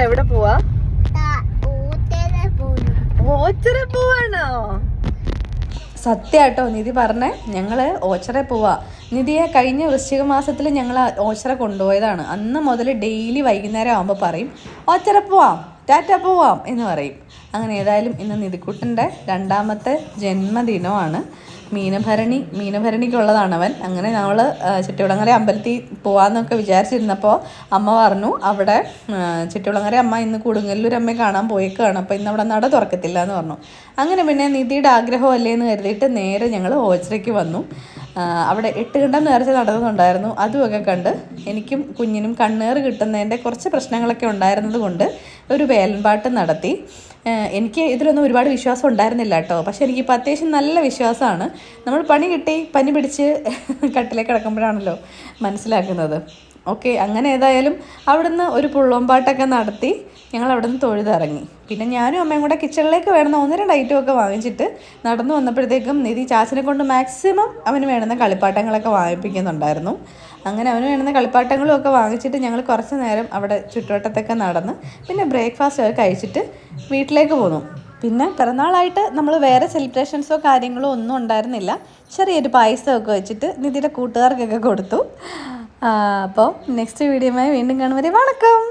എവിടെ പോവാ? ഓച്ചിറ പോവാണോ? സത്യമായിട്ടോ നിധി പറഞ്ഞേ, ഞങ്ങള് ഓച്ചിറ പോവാ. നിധിയെ കഴിഞ്ഞ വൃശ്ചിക മാസത്തിൽ ഞങ്ങൾ ഓച്ചിറ കൊണ്ടുപോയതാണ്. അന്ന് മുതൽ ഡെയിലി വൈകുന്നേരം ആകുമ്പോൾ പറയും ഓച്ചിറ പോവാം, ടാറ്റ പോവാം എന്ന് പറയും. അങ്ങനെ ഏതായാലും ഇന്ന് നിധിക്കുട്ടൻ്റെ 2ാമത്തെ ജന്മദിനമാണ്. മീനഭരണിക്കുള്ളതാണ് അവൻ. അങ്ങനെ നമ്മൾ ചിറ്റകുളങ്ങര അമ്പലത്തിൽ പോകാമെന്നൊക്കെ വിചാരിച്ചിരുന്നപ്പോൾ അമ്മ പറഞ്ഞു അവിടെ ചിറ്റകുളങ്ങര അമ്മ ഇന്ന് കൊടുങ്ങല്ലൂർ അമ്മയെ കാണാൻ പോയേക്കാണ്, അപ്പോൾ ഇന്ന് അവിടെ നട തുറക്കത്തില്ല എന്ന് പറഞ്ഞു. അങ്ങനെ പിന്നെ നിധിയുടെ ആഗ്രഹമല്ലേ എന്ന് കരുതിയിട്ട് നേരെ ഞങ്ങൾ ഓച്ചിറയ്ക്ക് വന്നു. അവിടെ 8 കണ്ടം നേർച്ച നടന്നുണ്ടായിരുന്നു. അതുമൊക്കെ കണ്ട് എനിക്കും കുഞ്ഞിനും കണ്ണേറ് കിട്ടുന്നതിൻ്റെ കുറച്ച് പ്രശ്നങ്ങളൊക്കെ ഉണ്ടായിരുന്നത് കൊണ്ട് ഒരു വേലൻപാട്ട് നടത്തി. എനിക്ക് ഇതിലൊന്നും ഒരുപാട് വിശ്വാസം ഉണ്ടായിരുന്നില്ല കേട്ടോ, പക്ഷേ എനിക്കിപ്പോൾ അത്യാവശ്യം നല്ല വിശ്വാസമാണ്. നമ്മൾ പണി കിട്ടി പനി പിടിച്ച് കട്ടിലേക്ക് കിടക്കുമ്പോഴാണല്ലോ മനസ്സിലാക്കുന്നത്. ഓക്കെ, അങ്ങനെ ഏതായാലും അവിടുന്ന് ഒരു പുള്ളോമ്പാട്ടൊക്കെ നടത്തി ഞങ്ങൾ അവിടുന്ന് തൊഴുതിറങ്ങി. പിന്നെ ഞാനും അമ്മയും കൂടെ കിച്ചണിലേക്ക് വേണമെന്ന 1-2 ഐറ്റമൊക്കെ വാങ്ങിച്ചിട്ട് നടന്നു വന്നപ്പോഴത്തേക്കും നിധി ചാച്ചനെ കൊണ്ട് മാക്സിമം അവന് വേണ്ടുന്ന കളിപ്പാട്ടങ്ങളൊക്കെ വാങ്ങിപ്പിക്കുന്നുണ്ടായിരുന്നു. അങ്ങനെ അവന് വേണ്ടുന്ന കളിപ്പാട്ടങ്ങളും ഒക്കെ വാങ്ങിച്ചിട്ട് ഞങ്ങൾ കുറച്ച് നേരം അവിടെ ചുറ്റുവട്ടത്തൊക്കെ നടന്ന് പിന്നെ ബ്രേക്ക്ഫാസ്റ്റ് ഒക്കെ കഴിച്ചിട്ട് വീട്ടിലേക്ക് പോന്നു. പിന്നെ പിറന്നാളായിട്ട് നമ്മൾ വേറെ സെലിബ്രേഷൻസോ കാര്യങ്ങളോ ഒന്നും ഉണ്ടായിരുന്നില്ല. ചെറിയൊരു പായസമൊക്കെ വെച്ചിട്ട് നിധിയുടെ കൂട്ടുകാർക്കൊക്കെ കൊടുത്തു. അപ്പോൾ നെക്സ്റ്റ് വീഡിയോയുമായി വീണ്ടും കാണും വരെ വണക്കം.